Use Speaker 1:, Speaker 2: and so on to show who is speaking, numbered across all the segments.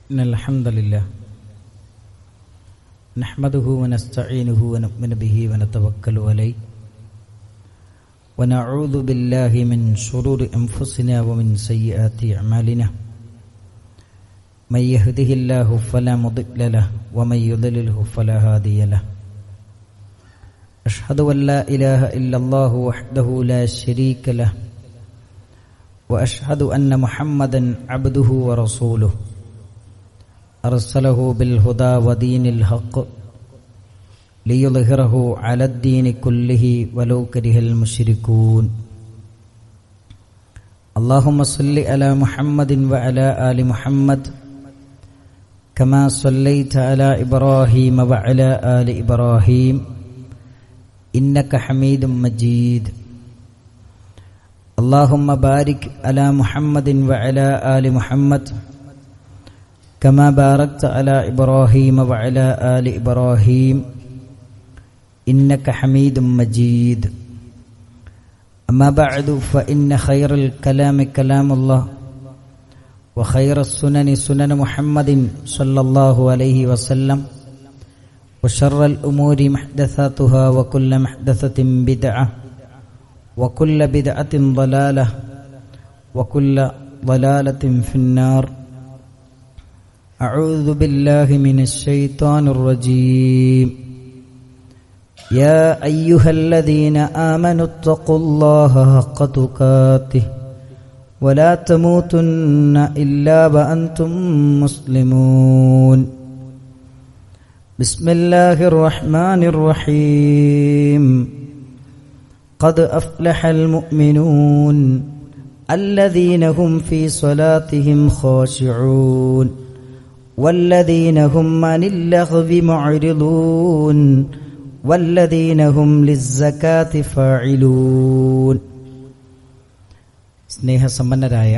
Speaker 1: إن الحمد لله نحمده ونستعينه ونؤمن به ونتوكل عليه ونعوذ بالله من شرور أنفسنا ومن سيئات أعمالنا من يهده الله فلا مضل له ومن يضلله فلا هادي له أشهد أن لا إله إلا الله وحده لا شريك له وأشهد أن محمدا عبده ورسوله أرسله بالهدى ودين الحق ليظهره على الدين كله ولو كره المشركون اللهم صل على محمد وعلى آل محمد كما صليت على إبراهيم وعلى آل إبراهيم إنك حميد مجيد اللهم بارك على محمد وعلى آل محمد كما باركت على إبراهيم وعلى آل إبراهيم إنك حميد مجيد أما بعد فإن خير الكلام كلام الله وخير السنن سنن محمد صلى الله عليه وسلم وشر الأمور محدثاتها وكل محدثة بدعة وكل بدعة ضلالة وكل ضلالة في النار أعوذ بالله من الشيطان الرجيم يا أيها الذين آمنوا اتقوا الله حق تقاته ولا تموتن إلا وأنتم مسلمون بسم الله الرحمن الرحيم قد أفلح المؤمنون الذين هم في صلاتهم خاشعون والذين هم عن اللغو معرضون والذين هم للزكاة فاعلون സ്നേഹസമ്പന്നരായ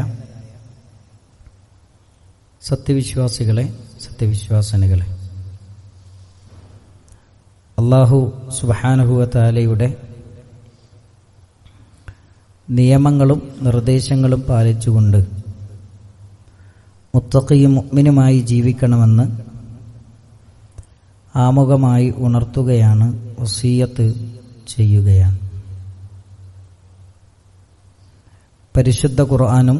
Speaker 1: സത്യവിശ്വാസികളെ, സത്യവിശ്വാസിനികളെ, അല്ലാഹു സുബ്ഹാനഹു വ തആലയുടെ നിയമങ്ങളും നിർദ്ദേശങ്ങളും പാലിച്ചുകൊണ്ട് മുത്തഖിയും മുഅ്മിനുമായി ജീവിക്കണമെന്ന് ആമുഖമായി ഉണർത്തുകയാണ്, വസിയ്യത്ത് ചെയ്യുകയാണ്. പരിശുദ്ധ ഖുർആനും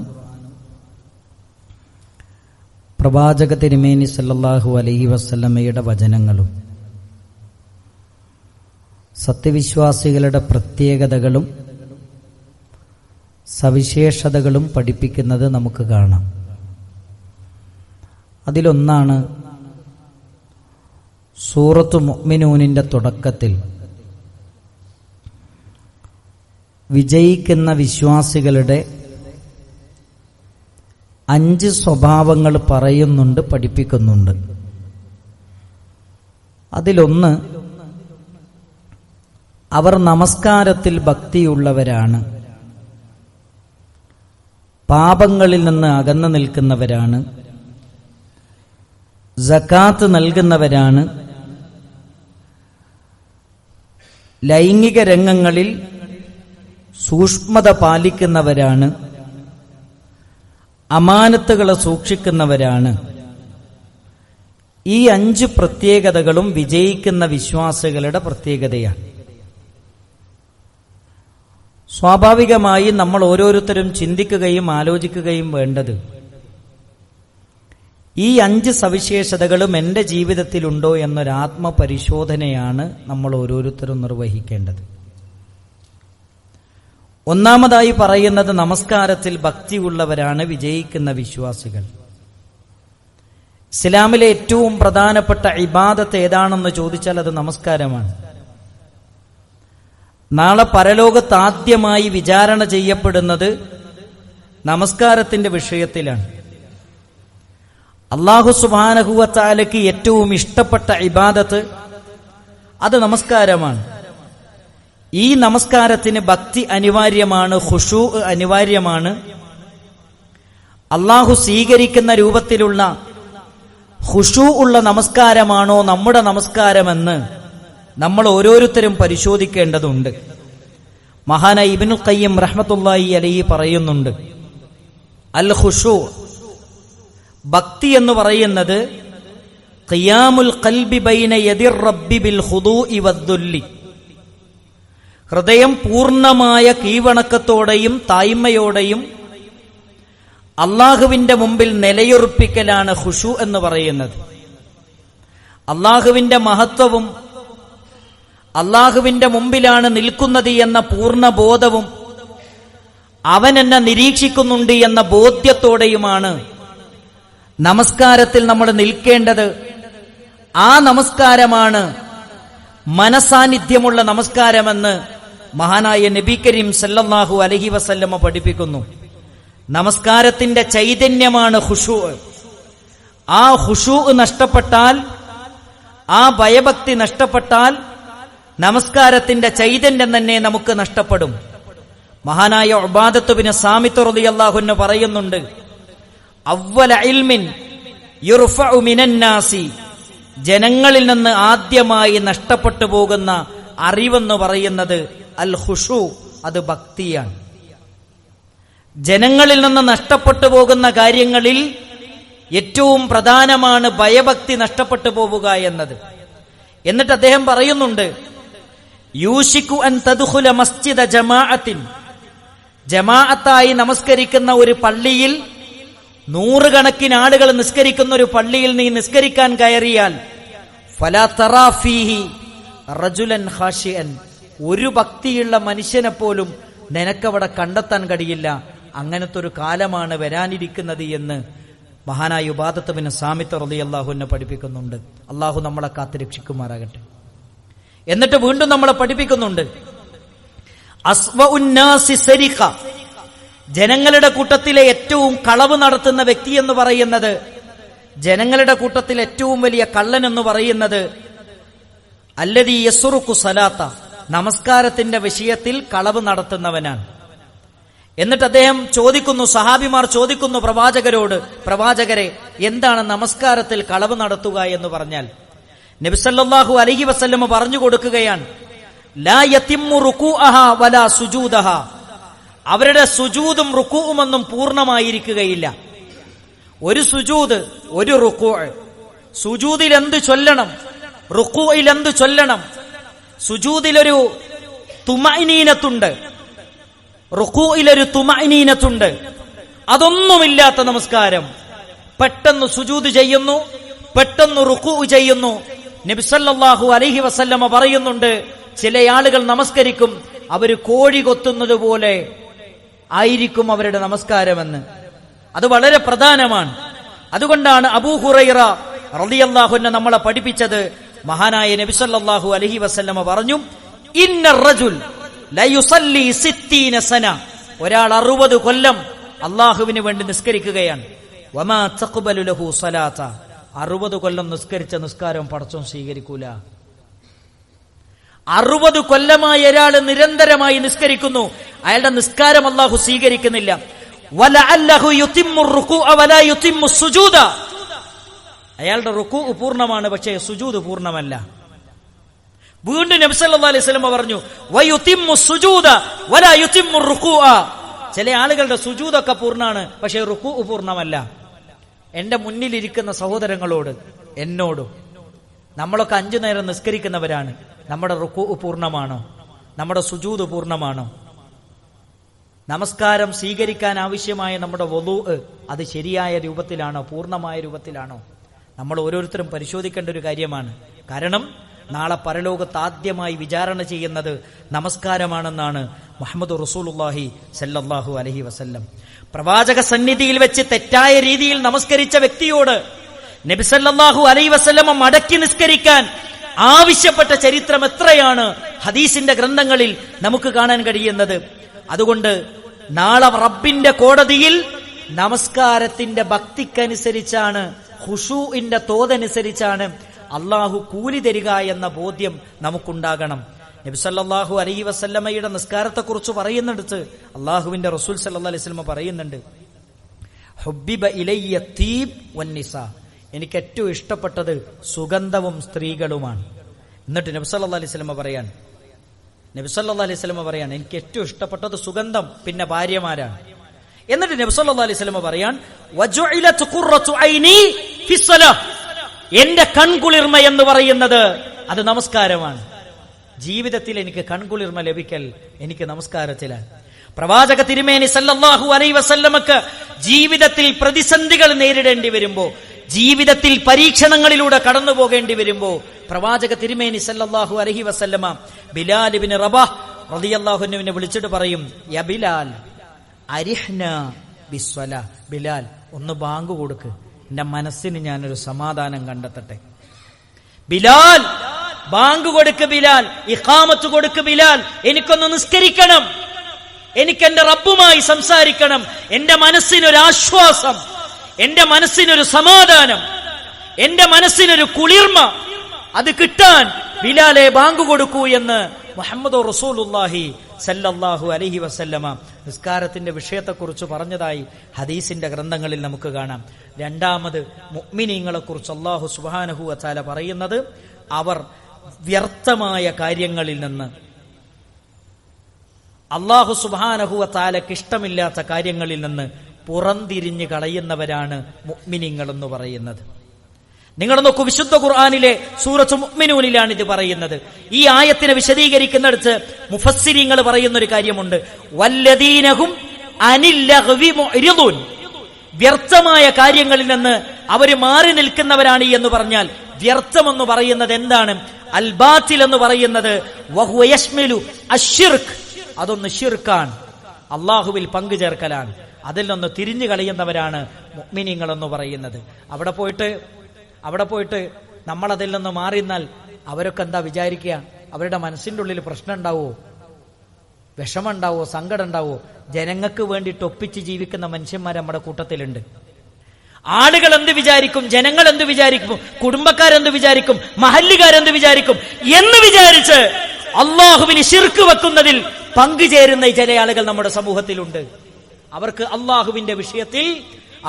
Speaker 1: പ്രവാചക തിരുമേനി സല്ലല്ലാഹു അലൈഹി വസല്ലമയുടെ വചനങ്ങളും സത്യവിശ്വാസികളുടെ പ്രത്യേകതകളും സവിശേഷതകളും പഠിപ്പിക്കുന്നത് നമുക്ക് കാണാം. അതിലൊന്നാണ് സൂറത്തു മുഅ്മിനൂനിന്റെ തുടക്കത്തിൽ വിജയിക്കുന്ന വിശ്വാസികളുടെ 5 സ്വഭാവങ്ങൾ പറയുന്നുണ്ട്, പഠിപ്പിക്കുന്നുണ്ട്. അതിലൊന്ന്, അവർ നമസ്കാരത്തിൽ ഭക്തിയുള്ളവരാണ്, പാപങ്ങളിൽ നിന്ന് അകന്നു നിൽക്കുന്നവരാണ്, സകാത്ത് നൽകുന്നവരാണ്, ലൈംഗിക രംഗങ്ങളിൽ സൂക്ഷ്മത പാലിക്കുന്നവരാണ്, അമാനത്തുകളെ സൂക്ഷിക്കുന്നവരാണ്. ഈ 5 പ്രത്യേകതകളും വിജയിക്കുന്ന വിശ്വാസികളുടെ പ്രത്യേകതയാണ്. സ്വാഭാവികമായി നമ്മൾ ഓരോരുത്തരും ചിന്തിക്കുകയും ആലോചിക്കുകയും വേണ്ടത്, ഈ 5 സവിശേഷതകളും എൻ്റെ ജീവിതത്തിലുണ്ടോ എന്നൊരു ആത്മപരിശോധനയാണ് നമ്മൾ ഓരോരുത്തരും നിർവഹിക്കേണ്ടത്. ഒന്നാമതായി പറയുന്നത്, നമസ്കാരത്തിൽ ഭക്തിയുള്ളവരാണ് വിജയിക്കുന്ന വിശ്വാസികൾ. ഇസ്ലാമിലെ ഏറ്റവും പ്രധാനപ്പെട്ട ഇബാദത്ത് ഏതാണെന്ന് ചോദിച്ചാൽ അത് നമസ്കാരമാണ്. നാളെ പരലോകത്ത് ആദ്യമായി വിചാരണ ചെയ്യപ്പെടുന്നത് നമസ്കാരത്തിന്റെ വിഷയത്തിലാണ്. അല്ലാഹു സുബ്ഹാനഹു വ തആലയ്ക്ക് ഏറ്റവും ഇഷ്ടപ്പെട്ട ഇബാദത്ത് അത് നമസ്കാരമാണ്. ഈ നമസ്കാരത്തിന് ഭക്തി അനിവാര്യമാണ്, ഖുശൂ അനിവാര്യമാണ്. അല്ലാഹു സ്വീകരിക്കുന്ന രൂപത്തിലുള്ള ഖുശൂ ഉള്ള നമസ്കാരമാണോ നമ്മുടെ നമസ്കാരമെന്ന് നമ്മൾ ഓരോരുത്തരും പരിശോധിക്കേണ്ടതുണ്ട്. മഹാനായ ഇബ്നുൽ ഖയ്യിം റഹ്മത്തുള്ളാഹി അലൈഹി പറയുന്നുണ്ട്, അൽ ഖുശൂ
Speaker 2: ഭക്തി എന്ന് പറയുന്നത് ഖിയാമുൽ ഖൽബി ബൈന യദിർ റബ്ബി ബിൽ ഖുദൂഇ വദ്ദുല്ലി, ഹൃദയം പൂർണ്ണമായ കീഴ്വണക്കത്തോടെയും തായ്മയോടെയും അള്ളാഹുവിന്റെ മുമ്പിൽ നിലയുറപ്പിക്കലാണ് ഖുശൂ എന്ന് പറയുന്നത്. അള്ളാഹുവിന്റെ മഹത്വവും അള്ളാഹുവിന്റെ മുമ്പിലാണ് നിൽക്കുന്നത് എന്ന പൂർണ്ണ ബോധവും അവൻ എന്നെ നിരീക്ഷിക്കുന്നുണ്ട് എന്ന ബോധ്യത്തോടെയുമാണ് നമസ്കാരത്തിൽ നമ്മൾ നിൽക്കേണ്ടത്. ആ നമസ്കാരമാണ് മനസാന്നിധ്യമുള്ള നമസ്കാരമെന്ന് മഹാനായ നബി കരീം സല്ലല്ലാഹു അലൈഹി വസല്ലമ പഠിപ്പിക്കുന്നു. നമസ്കാരത്തിന്റെ ചൈതന്യമാണ് ഖുശൂ. ആ ഖുശൂ നഷ്ടപ്പെട്ടാൽ, ആ ഭയഭക്തി നഷ്ടപ്പെട്ടാൽ നമസ്കാരത്തിന്റെ ചൈതന്യം തന്നെ നമുക്ക് നഷ്ടപ്പെടും. മഹാനായ ഉബാദത്ത് ബിൻ സാമിത്ത് റളിയല്ലാഹു അൻഹു പറയുന്നുണ്ട്, അവ്വല ഇൽമിൻ യുർഫഉ മിനന്നാസി, ജനങ്ങളിൽ നിന്ന് ആദ്യമായി നഷ്ടപ്പെട്ടു പോകുന്ന അറിവെന്ന് പറയുന്നത് അൽ ഖുശൂ, അത് ഭക്തിയാണ്. ജനങ്ങളിൽ നിന്ന് നഷ്ടപ്പെട്ടു പോകുന്ന കാര്യങ്ങളിൽ ഏറ്റവും പ്രധാനമാണ് ഭയഭക്തി നഷ്ടപ്പെട്ടു പോവുക എന്നത്. എന്നിട്ട് അദ്ദേഹം പറയുന്നുണ്ട്, യൂശിക്കു അൻ തദ്ഖുല മസ്ജിദ ജമാഅത്തിൻ, ജമാഅത്തായി നമസ്കരിക്കുന്ന ഒരു പള്ളിയിൽ, നൂറുകണക്കിന് ആളുകൾ നിസ്കരിക്കുന്ന ഒരു പള്ളിയിൽ നീ നിസ്കരിക്കാൻ കയറിയാൽ ഫലാ തറാ ഫീഹി റജുലൻ ഖാശിഅൻ, ഒരു ഭക്തിയുള്ള മനുഷ്യനെ പോലും നിനക്കവിടെ കണ്ടെത്താൻ കഴിയില്ല. അങ്ങനത്തെ ഒരു കാലമാണ് വരാനിരിക്കുന്നത് എന്ന് മഹാനായ ഉബാദത്ത് ബിൻ സാമിത്ത് റളിയല്ലാഹു അൻഹു പഠിപ്പിക്കുന്നുണ്ട്. അള്ളാഹു നമ്മളെ കാത്തുരക്ഷിക്കുമാറാകട്ടെ. എന്നിട്ട് വീണ്ടും നമ്മളെ പഠിപ്പിക്കുന്നുണ്ട്, അസ്വഉന്നാസി സരിഖ, ജനങ്ങളുടെ കൂട്ടത്തിലെ ഏറ്റവും കളവ് നടത്തുന്ന വ്യക്തി എന്ന് പറയുന്നത്, ജനങ്ങളുടെ കൂട്ടത്തിൽ ഏറ്റവും വലിയ കള്ളൻ എന്ന് പറയുന്നത് അല്ലദീ യസ്റുഖു സലാത്ത, നമസ്കാരത്തിന്റെ വിഷയത്തിൽ കളവ് നടത്തുന്നവനാണ്. എന്നിട്ട് അദ്ദേഹം ചോദിക്കുന്നു, സഹാബിമാർ ചോദിക്കുന്നു പ്രവാചകരോട്, പ്രവാചകരെ എന്താണ് നമസ്കാരത്തിൽ കളവ് നടത്തുക എന്ന് പറഞ്ഞാൽ? നബി സല്ലല്ലാഹു അലൈഹി വസല്ലം പറഞ്ഞു കൊടുക്കുകയാണ്, ലാ യതിമ്മു റുകൂഅഹാ വലാ സുജൂദഹാ, അവരുടെ സുജൂദും റുകൂഉമൊന്നും പൂർണ്ണമായിരിക്കുകയില്ല. ഒരു സുജൂദ്, ഒരു റുകൂഅ, സുജൂദിൽ എന്ത് ചൊല്ലണം, റുകൂഇൽ എന്ത് ചൊല്ലണം, സുജൂദിലൊരു തുമഅനീനത്തുണ്ട്, റുകൂഇലൊരു തുമഅനീനത്തുണ്ട്, അതൊന്നുമില്ലാത്ത നമസ്കാരം. പെട്ടെന്ന് സുജൂദ് ചെയ്യുന്നു, പെട്ടെന്ന് റുകൂഉ ചെയ്യുന്നു. നബി സല്ലല്ലാഹു അലൈഹി വസല്ലമ പറയുന്നുണ്ട്, ചില ആളുകൾ നമസ്കരിക്കും, അവര് കോഴി കൊത്തുന്നത് പോലെ ആയിരിക്കും അവരുടെ നമസ്കാരമെന്ന്. അത് വളരെ പ്രധാനമാണ്. അതുകൊണ്ടാണ് അബൂ ഹുറൈറ റളിയല്ലാഹു അൻഹു നമ്മളെ പഠിപ്പിച്ചത്, മഹാനായ നബി സല്ലല്ലാഹു അലൈഹി വസല്ലമ പറഞ്ഞു, ഇന്നർ റജുൽ ല യുസല്ലി 60 സന, ഒരാൾ 60 കൊല്ലം അല്ലാഹുവിന് വേണ്ടി നിസ്കരിക്കുകയാണ്. വമാ തഖ്ബലു ലഹു സലാത, 60 കൊല്ലം നിസ്കരിച്ച നിസ്കാരം പടച്ചോൻ സ്വീകരിക്കൂല. 60 കൊല്ലമായി ഒരാൾ നിരന്തരമായി നിസ്കരിക്കുന്നു, അയാളുടെ നിസ്കാരം അല്ലാഹു സ്വീകരിക്കുന്നില്ല. വലഅല്ലഹു യുതിമ്മു റുകൂഅ വലാ യുതിമ്മു സുജൂദ, അയാളുടെ റുകൂഅ് പൂർണ്ണമാണ്, പക്ഷേ സുജൂദ് പൂർണ്ണമല്ല. വീണ്ടും നബി സല്ലല്ലാഹു അലൈഹി വസല്ലം പറഞ്ഞു, വയുതിമ്മു സുജൂദ വലാ യുതിമ്മു റുകൂഅ, ചില ആളുകളുടെ സുജൂദൊക്കെ പൂർണ്ണമാണ്, പക്ഷേ റുകൂഅ് പൂർണ്ണമല്ല. എന്റെ മുന്നിലിരിക്കുന്ന സഹോദരങ്ങളോട്, എന്നോടും, നമ്മളൊക്കെ 5 നേരം നിസ്കരിക്കുന്നവരാണ്. നമ്മുടെ റുകൂഅ് പൂർണ്ണമാണോ? നമ്മുടെ സുജൂദ് പൂർണ്ണമാണോ? നമസ്കാരം സ്വീകരിക്കാൻ ആവശ്യമായ നമ്മുടെ വുളൂഅ് അത് ശരിയായ രൂപത്തിലാണോ, പൂർണ്ണമായ രൂപത്തിലാണോ? നമ്മൾ ഓരോരുത്തരും പരിശോധിക്കേണ്ട ഒരു കാര്യമാണ്. കാരണം നാളെ പരലോകത്ത് ആദ്യമായി വിചാരണ ചെയ്യുന്നത് നമസ്കാരമാണെന്നാണ് മുഹമ്മദ് റസൂലുള്ളാഹി സല്ലല്ലാഹു അലൈഹി വസല്ലം. പ്രവാചക സന്നിധിയിൽ വെച്ച് തെറ്റായ രീതിയിൽ നമസ്കരിച്ച വ്യക്തിയോട് നബി സല്ലല്ലാഹു അലൈഹി വസല്ലം മടക്കി നിസ്കരിക്കാൻ ആവശ്യപ്പെട്ട ചരിത്രം എത്രയാണ് ഹദീസിന്റെ ഗ്രന്ഥങ്ങളിൽ നമുക്ക് കാണാൻ കഴിയുന്നത്. അതുകൊണ്ട് നാളെ റബ്ബിന്റെ കോടതിയിൽ നമസ്കാരത്തിന്റെ ഭക്തിക്കനുസരിച്ചാണ്, ഖുശൂഇന്റെ തോതനുസരിച്ചാണ് അള്ളാഹു കൂലി തരിക എന്ന ബോധ്യം നമുക്കുണ്ടാകണം. നബി സല്ലല്ലാഹു അലൈഹി വസല്ലമയുടെ നിസ്കാരത്തെക്കുറിച്ച് പറയുന്നിടത്ത് അള്ളാഹുവിന്റെ റസൂൽ സല്ലല്ലാഹു അലൈഹി വസല്ലമ പറയുന്നുണ്ട്, ഹുബ്ബിബ ഇലയ്യ തീബ് വന്നിസാ, എനിക്ക് ഏറ്റവും ഇഷ്ടപ്പെട്ടത് സുഗന്ധവും സ്ത്രീകളുമാണ്. എന്നിട്ട് നബി സല്ലല്ലാഹു അലൈഹി വസല്ലമ പറയാണ് എനിക്ക് ഏറ്റവും ഇഷ്ടപ്പെട്ടത് സുഗന്ധം, പിന്നെ ഭാര്യമാരാണ്. എന്നിട്ട് നബി സല്ലല്ലാഹു അലൈഹി വസല്ലം പറയാൻ വജുഇലത് ഖുറത്തു ഐനി ഫിസ്സലാ, എന്റെ കൺകുളിർമ എന്ന് പറയുന്നത് അത് നമസ്കാരമാണ്. ജീവിതത്തിൽ എനിക്ക് കൺകുളിർമ ലഭിക്കൽ എനിക്ക് നമസ്കാരത്തിലാണ്. പ്രവാചക തിരുമേനി സല്ലല്ലാഹു അലൈഹി വസല്ലമക്ക് ജീവിതത്തിൽ പ്രതിസന്ധികൾ നേരിടേണ്ടി വരുമ്പോ, ജീവിതത്തിൽ പരീക്ഷണങ്ങളിലൂടെ കടന്നു പോകേണ്ടി വരുമ്പോ പ്രവാചക തിരുമേനി സല്ലല്ലാഹു അലൈഹി വസല്ലമ ബിലാൽ ഇബ്നു റബാഹ് റളിയല്ലാഹു അൻഹുവിനെ വിളിച്ചിട്ട് പറയും, യാ ബിലാൽ അരിഹ്ന ബിസ്വലാ, ബിലാൽ ഒന്ന് ബാങ്ക് കൊടുക്ക്, എന്റെ മനസ്സിന് ഞാനൊരു സമാധാനം കണ്ടെത്തട്ടെ. ബിലാൽ ബാങ്ക് കൊടുക്ക്, ബിലാൽ ഇഖാമത്ത് കൊടുക്ക്, ബിലാൽ എനിക്കൊന്ന് നിസ്കരിക്കണം, എനിക്ക് എന്റെ റബ്ബുമായി സംസാരിക്കണം, എന്റെ മനസ്സിനൊരു ആശ്വാസം, എന്റെ മനസ്സിനൊരു സമാധാനം, എന്റെ മനസ്സിനൊരു കുളിർമ, അത് കിട്ടാൻ ബിലാലെ ബാങ്ക് കൊടുക്കൂ എന്ന് മുഹമ്മദ് റസൂലുള്ളാഹി സല്ലല്ലാഹു അലൈഹി വസല്ലമ നിസ്കാരത്തിന്റെ വിഷയത്തെക്കുറിച്ച് പറഞ്ഞതായി ഹദീസിന്റെ ഗ്രന്ഥങ്ങളിൽ നമുക്ക് കാണാം. രണ്ടാമത് മുഅ്മിനീങ്ങളെ കുറിച്ച് അല്ലാഹു സുബ്ഹാനഹു വ തആല പറയുന്നത്, അവർ വ്യർത്ഥമായ കാര്യങ്ങളിൽ നിന്ന്, അല്ലാഹു സുബ്ഹാനഹു വ തആലക്ക് ഇഷ്ടമില്ലാത്ത കാര്യങ്ങളിൽ നിന്ന് പുറംതിരിഞ്ഞ് കളയുന്നവരാണ് മുഅ്മിനീങ്ങൾ എന്ന് പറയുന്നത്. നിങ്ങൾ നോക്കൂ, വിശുദ്ധ ഖുർആനിലെ സൂറത്ത് മുഅ്മിനൂനിലാണ് ഇത് പറയുന്നത്. ഈ ആയത്തിനെ വിശദീകരിക്കുന്നിടത്ത് മുഫസ്സിരീങ്ങൾ പറയുന്ന ഒരു കാര്യമുണ്ട്, വല്ലദീനഹും അനിൽ ലഗ്വി മുഅ്രിദൂൻ, വ്യർത്ഥമായ കാര്യങ്ങളിൽ നിന്ന് അവര് മാറി നിൽക്കുന്നവരാണ് എന്ന് പറഞ്ഞാൽ വ്യർത്ഥം എന്ന് പറയുന്നത് എന്താണ്? അൽ ബാത്തിൽ എന്ന് പറയുന്നത് വഹുവ യശ്മിലു അശ്ശിർക്ക്, അതൊന്ന് ഷിർക്കാണ്, അള്ളാഹുവിൽ പങ്കു ചേർക്കലാണ്. അതിൽ നിന്ന് തിരിഞ്ഞു കളയുന്നവരാണ് മുഅ്മിനീങ്ങൾ എന്ന് പറയുന്നത്. അവിടെ പോയിട്ട് നമ്മൾ അതിൽ നിന്ന് മാറിന്നാൽ അവരൊക്കെ എന്താ വിചാരിക്കുക? അവരുടെ മനസ്സിന്റെ ഉള്ളിൽ പ്രശ്നം ഉണ്ടാവോ, വിഷമുണ്ടാവോ, സങ്കടം ഉണ്ടാവോ? ജനങ്ങൾക്ക് വേണ്ടിയിട്ട് ഒപ്പിച്ച് ജീവിക്കുന്ന മനുഷ്യന്മാർ നമ്മുടെ കൂട്ടത്തിലുണ്ട്. ആളുകൾ എന്ത് വിചാരിക്കും, ജനങ്ങൾ എന്ത് വിചാരിക്കും, കുടുംബക്കാരെന്ത് വിചാരിക്കും, മഹല്ലുകാരെന്ത് വിചാരിക്കും എന്ന് വിചാരിച്ച് അള്ളാഹുവിന് ശിർക്ക് വെക്കുന്നതിൽ പങ്കുചേരുന്ന ചില ആളുകൾ നമ്മുടെ സമൂഹത്തിലുണ്ട്. അവർക്ക് അള്ളാഹുവിന്റെ വിഷയത്തിൽ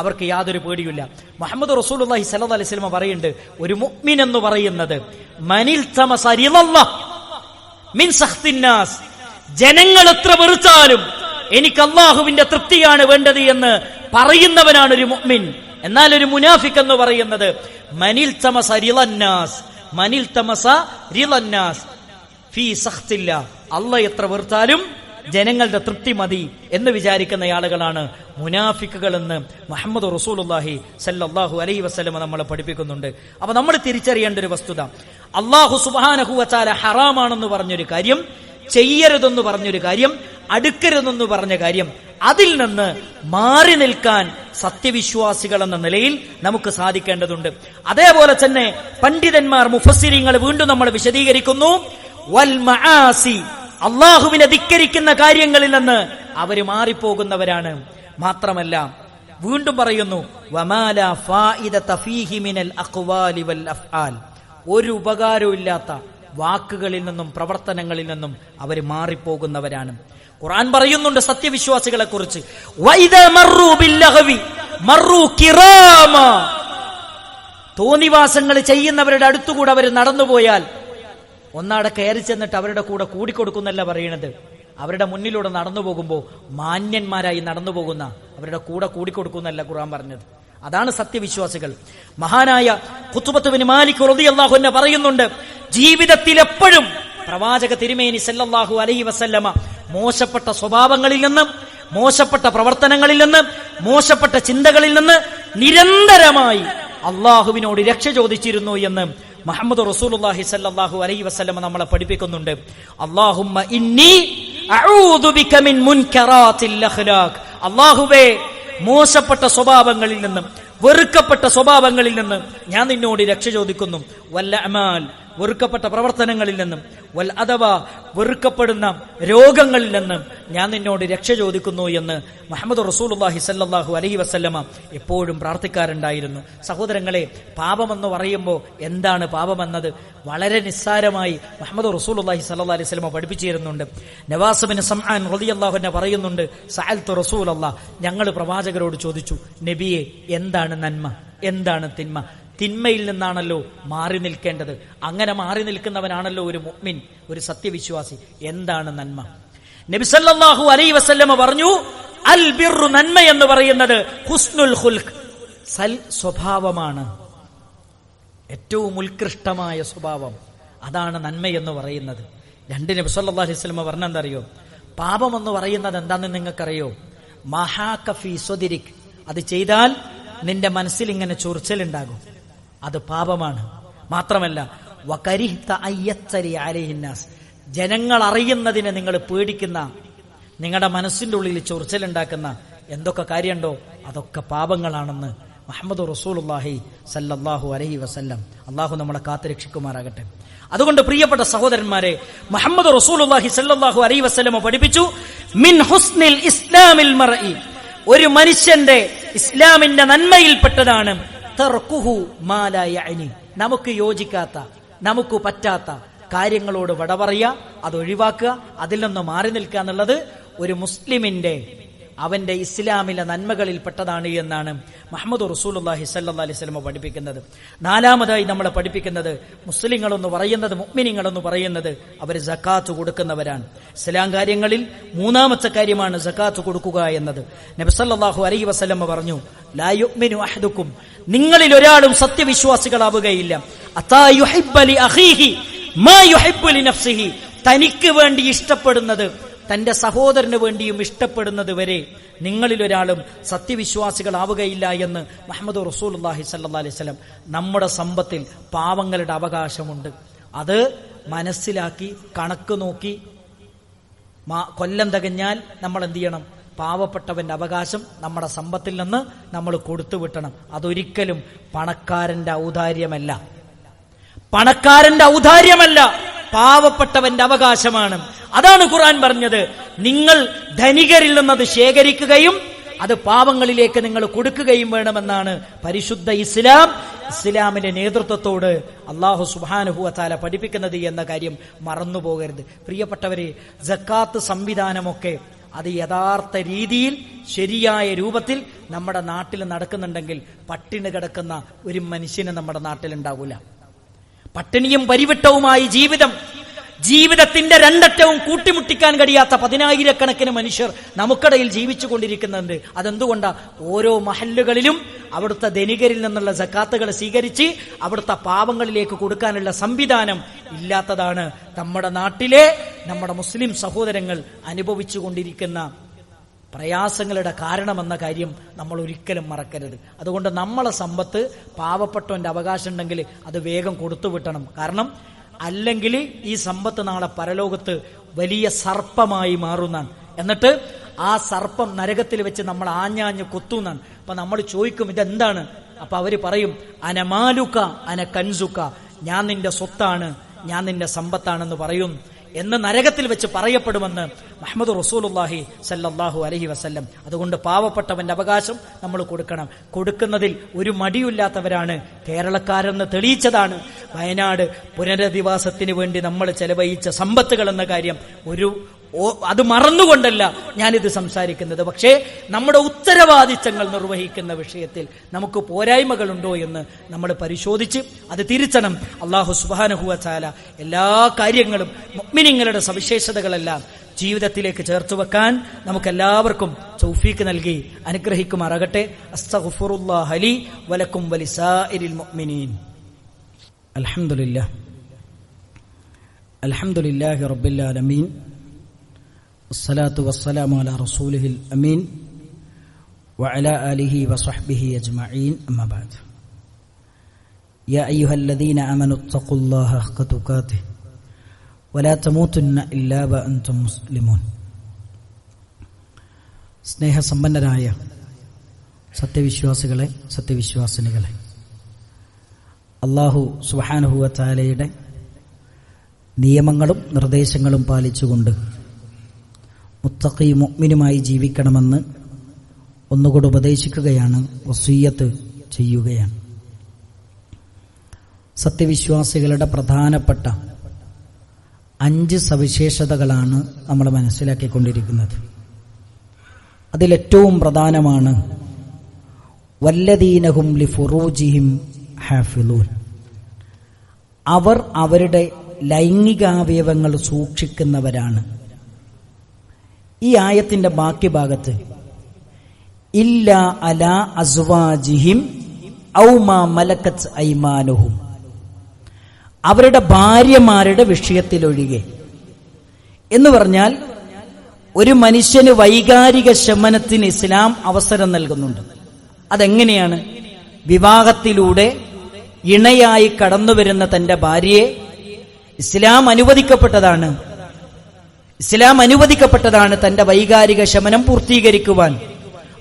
Speaker 2: അവർക്ക് യാതൊരു പേടിയില്ല. മുഹമ്മദ് റസൂലുള്ളാഹി സ്വല്ലല്ലാഹു അലൈഹി വസല്ലം പറയുന്നുണ്ട്, ഒരു മുഅ്മിൻ എന്ന് പറയുന്നത് മനിൽ തമസ റിളല്ലാഹ് മിൻ സഖ്തിന്നാസ്, ജനങ്ങൾ എത്ര വെറുത്താലും എനിക്ക് അള്ളാഹുവിന്റെ തൃപ്തിയാണ് വേണ്ടത് എന്ന് പറയുന്നവനാണ് ഒരു മുഅ്മിൻ. എന്നാൽ ഒരു മുനാഫിഖ് എന്ന് പറയുന്നത് മനിൽ തമസ റിളന്നാസ്, മനിൽ തമസ റിളന്നാസ് ഫീ സഖ്തില്ലാ, അള്ളാഹ് എത്ര വെറുത്താലും ജനങ്ങളുടെ തൃപ്തി മതി എന്ന് വിചാരിക്കുന്ന ആളുകളാണ് മുനാഫിക്കുകൾ എന്ന് മുഹമ്മദ് റസൂലുള്ളാഹി സല്ലല്ലാഹു അലൈഹി വസല്ലം നമ്മളെ പഠിപ്പിക്കുന്നുണ്ട്. അപ്പൊ നമ്മൾ തിരിച്ചറിയേണ്ട ഒരു വസ്തുത, അല്ലാഹു സുബ്ഹാനഹു വ തആല ഹറാമാണെന്ന് പറഞ്ഞൊരു കാര്യം, ചെയ്യരുതെന്ന് പറഞ്ഞൊരു കാര്യം, അടുക്കരുതെന്ന് പറഞ്ഞ കാര്യം, അതിൽ നിന്ന് മാറി നിൽക്കാൻ സത്യവിശ്വാസികൾ എന്ന നിലയിൽ നമുക്ക് സാധിക്കേണ്ടതുണ്ട്. അതേപോലെ തന്നെ പണ്ഡിതന്മാർ മുഫസ്സിരീങ്ങൾ വീണ്ടും നമ്മൾ വിശദീകരിക്കുന്നു, വൽ മആസി, അള്ളാഹുവിനെ ധിക്കരിക്കുന്ന കാര്യങ്ങളിൽ നിന്ന് അവര് മാറിപ്പോകുന്നവരാണ്. മാത്രമല്ല വീണ്ടും പറയുന്നു, വമാല ഫായിദത ഫീഹി മിനൽ അഖ്വാലി വൽ അഫ്ആൽ, ഒരു ഉപകാരവും ഇല്ലാത്ത വാക്കുകളിൽ നിന്നും പ്രവർത്തനങ്ങളിൽ നിന്നും അവര് മാറിപ്പോകുന്നവരാണ്. ഖുർആൻ പറയുന്നുണ്ട് സത്യവിശ്വാസികളെ കുറിച്ച്, വൈദാ മർറൂ ബില്ലഗ്വി മർറൂ കിറാമ, തോന്നിവാസങ്ങൾ ചെയ്യുന്നവരുടെ അടുത്തുകൂടെ അവർ നടന്നുപോയാൽ ഒന്നാടെ കയറി ചെന്നിട്ട് അവരുടെ കൂടെ കൂടിക്കൊടുക്കുന്നല്ല പറയണത്, അവരുടെ മുന്നിലൂടെ നടന്നു പോകുമ്പോൾ മാന്യന്മാരായി നടന്നു പോകുന്ന അവരുടെ കൂടെ കൂടിക്കൊടുക്കുന്നല്ല ഖുർആൻ പറഞ്ഞത്. അതാണ് സത്യവിശ്വാസികൾ. മഹാനായ ഖുത്ബത്ത് ബിൻ മാലിക് റളിയല്ലാഹു അൻഹു പറയുന്നുണ്ട്, ജീവിതത്തിൽ എപ്പോഴും പ്രവാചക തിരുമേനി സല്ലല്ലാഹു അലൈഹി വസല്ലമ മോശപ്പെട്ട സ്വഭാവങ്ങളിൽ നിന്ന്, മോശപ്പെട്ട പ്രവർത്തനങ്ങളിൽ നിന്ന്, മോശപ്പെട്ട ചിന്തകളിൽ നിന്ന് നിരന്തരമായി അള്ളാഹുവിനോട് രക്ഷ ചോദിച്ചിരുന്നു എന്ന് മുഹമ്മദ് റസൂലുള്ളാഹി സ്വല്ലല്ലാഹു അലൈഹി വസല്ലം നമ്മളെ പഠിപ്പിക്കുന്നുണ്ട്. അല്ലാഹുമ്മ ഇന്നി അഊദു ബിക മിൻ മുൻകറാത്തിൽ അഖ്ലാഖ്, അല്ലാഹുവേ മോശപ്പെട്ട സ്വഭാവങ്ങളിൽ നിന്നും വെറുക്കപ്പെട്ട സ്വഭാവങ്ങളിൽ നിന്ന് ഞാൻ നിന്നോട് രക്ഷ ചോദിക്കുന്നു. വൽ അഅമാൽ, വെറുക്കപ്പെട്ട പ്രവർത്തനങ്ങളിൽ നിന്നും, വൽ അദവ, വെറുക്കപ്പെടുന്ന രോഗങ്ങളിൽ നിന്നും ഞാൻ നിന്നോട് രക്ഷ ചോദിക്കുന്നു എന്ന് മുഹമ്മദ് റസൂലുള്ളാഹി സ്വല്ലല്ലാഹു അലൈഹി വസല്ലമ എപ്പോഴും പ്രാർത്ഥിക്കാറുണ്ടായിരുന്നു. സഹോദരങ്ങളെ, പാപമെന്ന് പറയുമ്പോൾ എന്താണ് പാപമെന്നത് വളരെ നിസ്സാരമായി മുഹമ്മദ് റസൂലുള്ളാഹി സ്വല്ലല്ലാഹു അലൈഹി വസല്ലമ പഠിപ്പിച്ചിരുന്നുണ്ട്. നവാസ് ബിൻ സമആൻ റളിയല്ലാഹു അൻഹു പറയുന്നുണ്ട്, സഅൽതു റസൂലല്ലാഹ്, ഞങ്ങൾ പ്രവാചകരോട് ചോദിച്ചു, നബിയെ എന്താണ് നന്മ, എന്താണ് തിന്മ? തിന്മയിൽ നിന്നാണല്ലോ മാറി നിൽക്കേണ്ടത്. അങ്ങനെ മാറി നിൽക്കുന്നവനാണല്ലോ ഒരു മുഅ്മിൻ, ഒരു സത്യവിശ്വാസി. എന്താണ് നന്മ? നബി സല്ലല്ലാഹു അലൈഹി വസല്ലമ പറഞ്ഞു, അൽ ബിർറു, നന്മ എന്ന് പറയുന്നത് ഹുസ്നുൽ ഖുൽഖ്, സൽ സ്വഭാവമാണ്. ഏറ്റവും ഉത്കൃഷ്ടമായ സ്വഭാവം, അതാണ് നന്മ എന്ന് പറയുന്നത്. നബി സല്ലല്ലാഹു അലൈഹി വസല്ലം പറഞ്ഞെന്തറിയോ? പാപം എന്ന് പറയുന്നത് എന്താണെന്ന് നിങ്ങൾക്കറിയോ? മഹാക ഫീ സ്വദിരിക്, അത് ചെയ്താൽ നിന്റെ മനസ്സിൽ ഇങ്ങനെ ചൊറിച്ചലുണ്ടാകും, അത് പാപമാണ്. മാത്രമല്ല വകരിഹ്ത അയ്യത്തരി അലൈഹിന്നാസ്, ജനങ്ങൾ അറിയുന്നതിനെ നിങ്ങൾ പേടിക്കുന്ന, നിങ്ങളുടെ മനസ്സിന്റെ ഉള്ളിൽ ചൊറിച്ചലുണ്ടാക്കുന്ന എന്തൊക്കെ കാര്യമുണ്ടോ അതൊക്കെ പാപങ്ങളാണെന്ന് മുഹമ്മദ് റസൂലുള്ളാഹി സല്ലല്ലാഹു അലൈഹി വസല്ലം. അള്ളാഹു നമ്മളെ കാത്തുരക്ഷിക്കുമാറാകട്ടെ. അതുകൊണ്ട് പ്രിയപ്പെട്ട സഹോദരന്മാരെ, മുഹമ്മദ് റസൂലുള്ളാഹി സല്ലല്ലാഹു അലൈഹി വസല്ലം പഠിപ്പിച്ചു, മിൻ ഹുസ്നിൽ ഇസ്ലാമിൽ മർഇ, ഒരു മനുഷ്യന്റെ ഇസ്ലാമിന്റെ നന്മയിൽപ്പെട്ടതാണ് തർക്കുഹു മാ ലാ യഅനി, നമുക്ക് യോജിക്കാത്ത, നമുക്ക് പറ്റാത്ത കാര്യങ്ങളോട് വിട പറയുക, അത് ഒഴിവാക്കുക, അതിൽ നിന്ന് മാറി നിൽക്കുക എന്നുള്ളത് ഒരു മുസ്ലിമിന്റെ അവന്റെ ഇസ്ലാമിലെ നന്മകളിൽപ്പെട്ടതാണ് എന്നാണ് മുഹമ്മദ് റസൂലുള്ളാഹി സ്വല്ലല്ലാഹി അലൈഹി വസല്ലം പഠിപ്പിക്കുന്നത്. നാലാമതായി നമ്മളെ പഠിപ്പിക്കുന്നത്, മുസ്ലിങ്ങളെന്ന് പറയുന്നത്, മുഅ്മിനീങ്ങളെന്ന് പറയുന്നത് അവർ സക്കാത്ത് കൊടുക്കുന്നവരാണ്. ഇസ്ലാം കാര്യങ്ങളിൽ മൂന്നാമത്തെ കാര്യമാണ് സക്കാത്ത് കൊടുക്കുക എന്നത്. നബി സല്ലല്ലാഹു അലൈഹി വസല്ലം പറഞ്ഞു, ലാ യുഅ്മിനു അഹദുക്കും, നിങ്ങളിൽ ഒരാളും സത്യവിശ്വാസികളാവുകയില്ല, അതാ യുഹിബ്ബ ലി അഖീഹി മാ യുഹിബ്ബു ലി നഫ്സിഹി, തനിക്ക് വേണ്ടി ഇഷ്ടപ്പെടുന്നത് തന്റെ സഹോദരന് വേണ്ടിയും ഇഷ്ടപ്പെടുന്നത് വരെ നിങ്ങളിൽ ഒരാളും സത്യവിശ്വാസികളാവുകയില്ല എന്ന് മുഹമ്മദ് റസൂലുള്ളാഹി സ്വല്ലല്ലാഹി അലൈഹി വസല്ലം. നമ്മുടെ സമ്പത്തിൽ പാവങ്ങളുടെ അവകാശമുണ്ട്, അത് മനസ്സിലാക്കി കണക്ക് നോക്കി കൊല്ലം തികഞ്ഞാൽ നമ്മൾ എന്ത് ചെയ്യണം? പാവപ്പെട്ടവന്റെ അവകാശം നമ്മുടെ സമ്പത്തിൽ നിന്ന് നമ്മൾ കൊടുത്തു വിട്ടണം. അതൊരിക്കലും പണക്കാരന്റെ ഔദാര്യമല്ല, പണക്കാരന്റെ ഔദാര്യമല്ല, പാവപ്പെട്ടവന്റെ അവകാശമാണ്. അതാണ് ഖുർആൻ പറഞ്ഞത്, നിങ്ങൾ ധനികരിൽ നിന്നത് ശേഖരിക്കുകയും അത് പാവങ്ങളിലേക്ക് നിങ്ങൾ കൊടുക്കുകയും വേണമെന്നാണ് പരിശുദ്ധ ഇസ്ലാം, ഇസ്ലാമിന്റെ നേതൃത്വത്തോട് അല്ലാഹു സുബ്ഹാനഹു വ തആല പഠിപ്പിക്കുന്നത് എന്ന കാര്യം മറന്നുപോകരുത്. പ്രിയപ്പെട്ടവരെ, സക്കാത്ത് സംവിധാനമൊക്കെ അത് യഥാർത്ഥ രീതിയിൽ ശരിയായ രൂപത്തിൽ നമ്മുടെ നാട്ടിൽ നടക്കുന്നുണ്ടെങ്കിൽ പട്ടിണി കിടക്കുന്ന ഒരു മനുഷ്യന് നമ്മുടെ നാട്ടിലുണ്ടാകൂല. പട്ടിണിയും പരിവിട്ടവുമായി ജീവിതത്തിന്റെ രണ്ടറ്റവും കൂട്ടിമുട്ടിക്കാൻ കഴിയാത്ത 10,000-കണക്കിന് മനുഷ്യർ നമുക്കിടയിൽ ജീവിച്ചു കൊണ്ടിരിക്കുന്നുണ്ട്. അതെന്തുകൊണ്ടാ? ഓരോ മഹല്ലുകളിലും അവിടുത്തെ ധനികരിൽ നിന്നുള്ള സക്കാത്തുകൾ സ്വീകരിച്ച് അവിടുത്തെ പാവങ്ങളിലേക്ക് കൊടുക്കാനുള്ള സംവിധാനം ഇല്ലാത്തതാണ് നമ്മുടെ നാട്ടിലെ നമ്മുടെ മുസ്ലിം സഹോദരങ്ങൾ അനുഭവിച്ചു കൊണ്ടിരിക്കുന്ന പ്രയാസങ്ങളുടെ കാരണമെന്ന കാര്യം നമ്മൾ ഒരിക്കലും മറക്കരുത്. അതുകൊണ്ട് നമ്മളെ സമ്പത്ത് പാവപ്പെട്ടവന്റെ അവകാശം ഉണ്ടെങ്കിൽ അത് വേഗം കൊടുത്തു വിട്ടണം. കാരണം അല്ലെങ്കിൽ ഈ സമ്പത്ത് നാളെ പരലോകത്ത് വലിയ സർപ്പമായി മാറുന്നാണ്. എന്നിട്ട് ആ സർപ്പം നരകത്തിൽ വെച്ച് നമ്മൾ ആഞ്ഞാഞ്ഞ് കൊത്തുന്നാണ്. അപ്പൊ നമ്മൾ ചോദിക്കും, ഇതെന്താണ്? അപ്പൊ അവര് പറയും, അനമാലുക്ക അന കൻസുക്ക, ഞാൻ നിന്റെ സ്വത്താണ്, ഞാൻ നിന്റെ സമ്പത്താണെന്ന് പറയും എന്ന് നരകത്തിൽ വെച്ച് പറയപ്പെടുമെന്ന് മുഹമ്മദ് റസൂലുള്ളാഹി സല്ലല്ലാഹു അലൈഹി വസല്ലം. അതുകൊണ്ട് പാവപ്പെട്ടവന്റെ അവകാശം നമ്മൾ കൊടുക്കണം. കൊടുക്കുന്നതിൽ ഒരു മടിയില്ലാത്തവരാണ് കേരളക്കാരെന്ന് തെളിയിച്ചതാണ് വയനാട് പുനരധിവാസത്തിന് വേണ്ടി നമ്മൾ ചെലവഴിച്ച സമ്പത്തുകൾ എന്ന കാര്യം. അത് മറന്നുകൊണ്ടല്ല ഞാനിത് സംസാരിക്കുന്നത്. പക്ഷേ നമ്മുടെ ഉത്തരവാദിത്തങ്ങൾ നിർവഹിക്കുന്ന വിഷയത്തിൽ നമുക്ക് പോരായ്മകളുണ്ടോ എന്ന് നമ്മൾ പരിശോധിച്ച് അത് തിരുത്തണം. അല്ലാഹു സുബ്ഹാനഹു വ തആല എല്ലാ കാര്യങ്ങളും മുഅ്മിനീങ്ങളുടെ സവിശേഷതകളെല്ലാം ജീവിതത്തിലേക്ക് ചേർത്ത് വെക്കാൻ നമുക്കെല്ലാവർക്കും തൗഫീഖ് നൽകി അനുഗ്രഹിക്കുമാറാകട്ടെ. അസ്തഗ്ഫിറുല്ലാഹ ലി വലക്കും വലിസാഇരിൽ മുഅ്മിനീൻ. അൽഹംദുലില്ലാഹി റബ്ബിൽ ആലമീൻ. الصلاة والسلام على رسوله الأمين وعلى آله وصحبه أجمعين أما بعد يا أيها الذين آمنوا اتقوا الله حق تقاته ولا تموتن إلا وأنتم مسلمون. സ്നേഹസമ്പന്നരായ സത്യവിശ്വാസികളെ, സത്യവിശ്വാസിനികളെ, അല്ലാഹു സുബ്ഹാനഹു വ തആലയുടെ നിയമങ്ങളും നിർദ്ദേശങ്ങളും പാലിച്ചുകൊണ്ട് മുത്തഖി മുഅ്മിനുമായി ജീവിക്കണമെന്ന് ഒന്നുകൂടി ഉപദേശിക്കുകയാണ്, വസിയ്യത്ത് ചെയ്യുകയാണ്. സത്യവിശ്വാസികളുടെ പ്രധാനപ്പെട്ട 5 സവിശേഷതകളാണ് നമ്മൾ മനസ്സിലാക്കിക്കൊണ്ടിരിക്കുന്നത്. അതിലേറ്റവും പ്രധാനമാണ് വല്ലദീനഹും ലിഫുറൂജിഹിം ഹാഫിളൂൻ, അവർ അവരുടെ ലൈംഗികാവയവങ്ങൾ സൂക്ഷിക്കുന്നവരാണ്. ഈ ആയത്തിന്റെ ബാക്കി ഭാഗത്ത് ഇല്ലാ അലാ അസ്വാജിഹിം ഔ മാ മലക്കത്ത് ഐമാനുഹും, അവരുടെ ഭാര്യമാരുടെ വിഷയത്തിലൊഴികെ. എന്ന് പറഞ്ഞാൽ ഒരു മനുഷ്യന് വൈകാരിക ശമനത്തിന് ഇസ്ലാം അവസരം നൽകുന്നുണ്ട്. അതെങ്ങനെയാണ്? വിവാഹത്തിലൂടെ ഇണയായി കടന്നുവരുന്ന തന്റെ ഭാര്യയെ ഇസ്ലാം അനുവദിക്കപ്പെട്ടതാണ് തന്റെ വൈകാരിക ശമനം പൂർത്തീകരിക്കുവാൻ.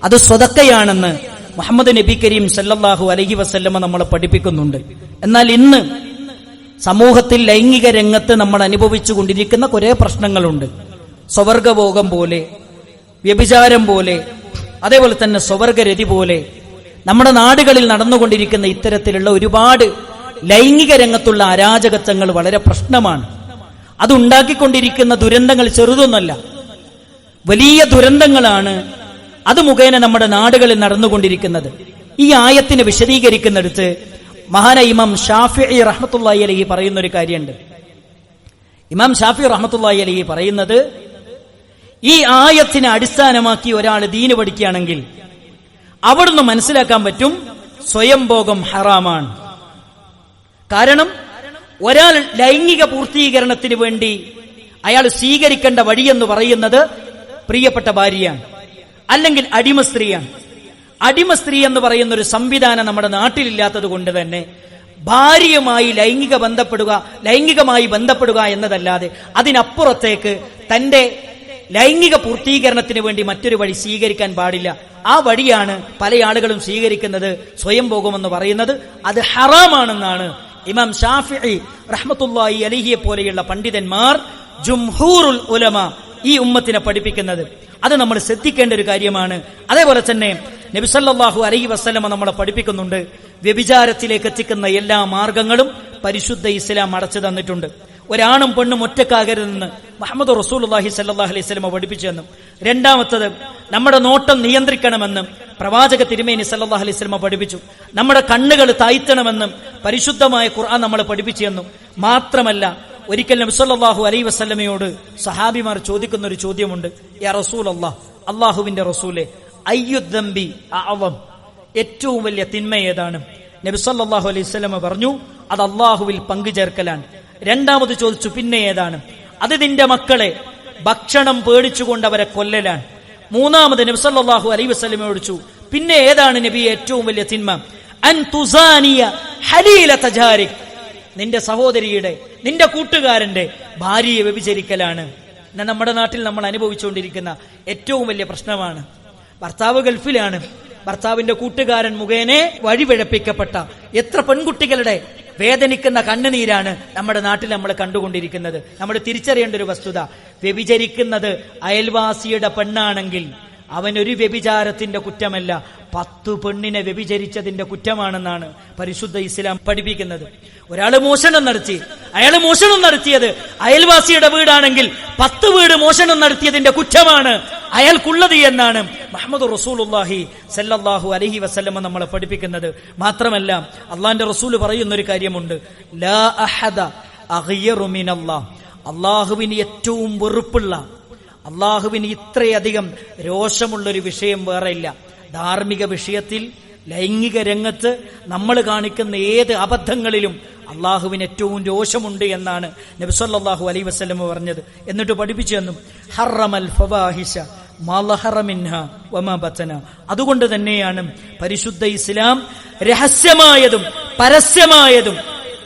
Speaker 2: അത് സ്വതക്കയാണെന്ന് മുഹമ്മദ് നബി കരീം സല്ലല്ലാഹു അലൈഹി വസല്ലമ നമ്മളെ പഠിപ്പിക്കുന്നുണ്ട്. എന്നാൽ ഇന്ന് സമൂഹത്തിൽ ലൈംഗിക രംഗത്ത് നമ്മൾ അനുഭവിച്ചു കൊണ്ടിരിക്കുന്ന കുറെ പ്രശ്നങ്ങളുണ്ട്. സ്വവർഗഭോഗം പോലെ, വ്യഭിചാരം പോലെ, അതേപോലെ തന്നെ സ്വവർഗരതി പോലെ നമ്മുടെ നാടുകളിൽ നടന്നുകൊണ്ടിരിക്കുന്ന ഇത്തരത്തിലുള്ള ഒരുപാട് ലൈംഗിക രംഗത്തുള്ള അരാജകത്വങ്ങൾ വളരെ പ്രശ്നമാണ്. അതുണ്ടാക്കിക്കൊണ്ടിരിക്കുന്ന ദുരന്തങ്ങൾ ചെറുതൊന്നല്ല, വലിയ ദുരന്തങ്ങളാണ് അത് മുഖേന നമ്മുടെ നാടുകളിൽ നടന്നുകൊണ്ടിരിക്കുന്നത്. ഈ ആയത്തിനെ വിശദീകരിക്കുന്നിടത്ത് മഹാനായ ഇമാം ഷാഫിഈ റഹ്മത്തുള്ളാഹി അലൈഹി പറയുന്ന ഒരു കാര്യമുണ്ട്. ഇമാം ഷാഫിഈ റഹ്മത്തുള്ളാഹി അലൈഹി പറയുന്നത്, ഈ ആയത്തിനെ അടിസ്ഥാനമാക്കി ഒരാൾ ദീന് പഠിക്കുകയാണെങ്കിൽ അവിടുന്ന് മനസ്സിലാക്കാൻ പറ്റും സ്വയംഭോഗം ഹറാമാണ്. കാരണം ഒരാൾ ലൈംഗിക പൂർത്തീകരണത്തിന് വേണ്ടി അയാൾ സ്വീകരിക്കേണ്ട വഴിയെന്ന് പറയുന്നത് പ്രിയപ്പെട്ട ഭാര്യയാണ്, അല്ലെങ്കിൽ അടിമ സ്ത്രീയാണ്. അടിമ സ്ത്രീ എന്ന് പറയുന്ന ഒരു സംവിധാനം നമ്മുടെ നാട്ടിലില്ലാത്തത് കൊണ്ട് തന്നെ ഭാര്യയുമായി ലൈംഗികമായി ബന്ധപ്പെടുക എന്നതല്ലാതെ അതിനപ്പുറത്തേക്ക് തന്റെ ലൈംഗിക പൂർത്തീകരണത്തിന് വേണ്ടി മറ്റൊരു വഴി സ്വീകരിക്കാൻ പാടില്ല. ആ വഴിയാണ് പല ആളുകളും സ്വീകരിക്കുന്നത്. സ്വയംഭോഗമെന്ന് പറയുന്നത് അത് ഹറാമാണെന്നാണ് ഇമാം ഷാഫിഈ റഹ്മത്തുള്ളാഹി അലൈഹിയെ പോലെയുള്ള പണ്ഡിതന്മാർ, ജുംഹൂറുൽ ഉലമ ഈ ഉമ്മത്തിനെ പഠിപ്പിക്കുന്നത്. അത് നമ്മൾ ശ്രദ്ധിക്കേണ്ട ഒരു കാര്യമാണ്. അതേപോലെ തന്നെ നബി സല്ലല്ലാഹു അലൈഹി വസല്ലമ നമ്മളെ പഠിപ്പിക്കുന്നുണ്ട്, വ്യഭിചാരത്തിലേക്ക് എത്തിക്കുന്ന എല്ലാ മാർഗങ്ങളും പരിശുദ്ധ ഇസ്ലാം അടച്ചു തന്നിട്ടുണ്ട്. ഒരാണും പെണ്ണും ഒറ്റക്കാകരുതെന്ന് മുഹമ്മദ് റസൂലുള്ളാഹി സ്വല്ലല്ലാഹു അലൈഹി വസല്ലമ പഠിപ്പിച്ചു തന്നു. രണ്ടാമത്തത്, നമ്മുടെ നോട്ടം നിയന്ത്രിക്കണമെന്നും പ്രവാചക തിരുമേനി സല്ലല്ലാഹു അലൈഹി വസല്ലമ പഠിപ്പിച്ചു. നമ്മുടെ കണ്ണുകൾ താഴ്ത്തണമെന്നും പരിശുദ്ധമായ ഖുർആൻ നമ്മളെ പഠിപ്പിച്ചു തന്നു. മാത്രമല്ല, ഒരിക്കൽ നബി സല്ലല്ലാഹു അലൈഹി വസല്ലമയോട് സഹാബിമാർ ചോദിക്കുന്ന ഒരു ചോദ്യമുണ്ട്. യാ റസൂലല്ലാഹ്, അല്ലാഹുവിന്റെ റസൂലേ, അയ്യുദ്ദംബി അഅ്ളം, ഏറ്റവും വലിയ തിന്മ ഏതാണ്? നബി സല്ലല്ലാഹു അലൈഹി വസല്ലമ പറഞ്ഞു, അത് അല്ലാഹുവിൽ പങ്കുചേർക്കലാണ്. രണ്ടാമത് ചോദിച്ചു, പിന്നെ ഏതാണ്? അത് നിന്റെ മക്കളെ ഭക്ഷണം പേടിച്ചുകൊണ്ട് അവരെ കൊല്ലലാണ്. മൂന്നാമത് നബി സല്ലല്ലാഹു അലൈഹി വസല്ലമയോട് ചോദിച്ചു, പിന്നെ ഏതാണ് നബി ഏറ്റവും വലിയ തിന്മ? അൻ തുസാനിയ ഹലീലത ജാരിക്, നിന്റെ സഹോദരിയുടെ, നിന്റെ കൂട്ടുകാരന്റെ ഭാര്യയെ വ്യഭിചരിക്കലാണ്. നമ്മുടെ നാട്ടിൽ നമ്മൾ അനുഭവിച്ചുകൊണ്ടിരിക്കുന്ന ഏറ്റവും വലിയ പ്രശ്നമാണ്. ഭർത്താവ് ഗൾഫിലാണ്, ഭർത്താവിന്റെ കൂട്ടുകാരൻ മുഖേന വഴിപിഴപ്പിക്കപ്പെട്ട എത്ര പെൺകുട്ടികളുടെ വേദനിക്കുന്ന കണ്ണുനീരാണ് നമ്മുടെ നാട്ടിൽ നമ്മൾ കണ്ടുകൊണ്ടിരിക്കുന്നത്. നമ്മൾ തിരിച്ചറിയേണ്ട ഒരു വസ്തുത, വ്യഭിചരിക്കുന്നത് അയൽവാസിയുടെ പെണ്ണാണെങ്കിൽ അവനൊരു വ്യഭിചാരത്തിന്റെ കുറ്റമല്ല, 10 പെണ്ണിനെ വ്യഭിചരിച്ചതിന്റെ കുറ്റമാണെന്നാണ് പരിശുദ്ധ ഇസ്ലാം പഠിപ്പിക്കുന്നത്. ഒരാൾ മോഷണം നടത്തി, അയാൾ മോഷണം നടത്തിയത് അയൽവാസിയുടെ വീടാണെങ്കിൽ 10 വീട് മോഷണം നടത്തിയതിന്റെ കുറ്റമാണ് അയാൾക്കുള്ളത് എന്നാണ് മുഹമ്മദ് റസൂലുള്ളാഹി സല്ലല്ലാഹു അലൈഹി വസല്ലമ നമ്മളെ പഠിപ്പിക്കുന്നത്. മാത്രമല്ല, അള്ളാന്റെ റസൂൽ പറയുന്ന ഒരു കാര്യമുണ്ട്, ലാ അഹദ അഗ്യറു മിനല്ലാഹ്, അള്ളാഹുവിന് ഏറ്റവും വെറുപ്പുള്ള, അള്ളാഹുവിന് ഇത്രയധികം രോഷമുള്ളൊരു വിഷയം വേറെ ഇല്ല. ധാർമ്മിക വിഷയത്തിൽ, ലൈംഗിക രംഗത്ത് നമ്മൾ കാണിക്കുന്ന ഏത് അബദ്ധങ്ങളിലും അള്ളാഹുവിന് ഏറ്റവും രോഷമുണ്ട് എന്നാണ് നബി സല്ലല്ലാഹു അലൈഹി വസല്ലം പറഞ്ഞത്. എന്നിട്ട് പഠിപ്പിച്ചു തന്നു, ഹറമൽ ഫവാഹിഷ മാ ലഹറ മിൻഹാ വമാ ബതന. അതുകൊണ്ട് തന്നെയാണ് പരിശുദ്ധ ഇസ്ലാം രഹസ്യമായതും പരസ്യമായതും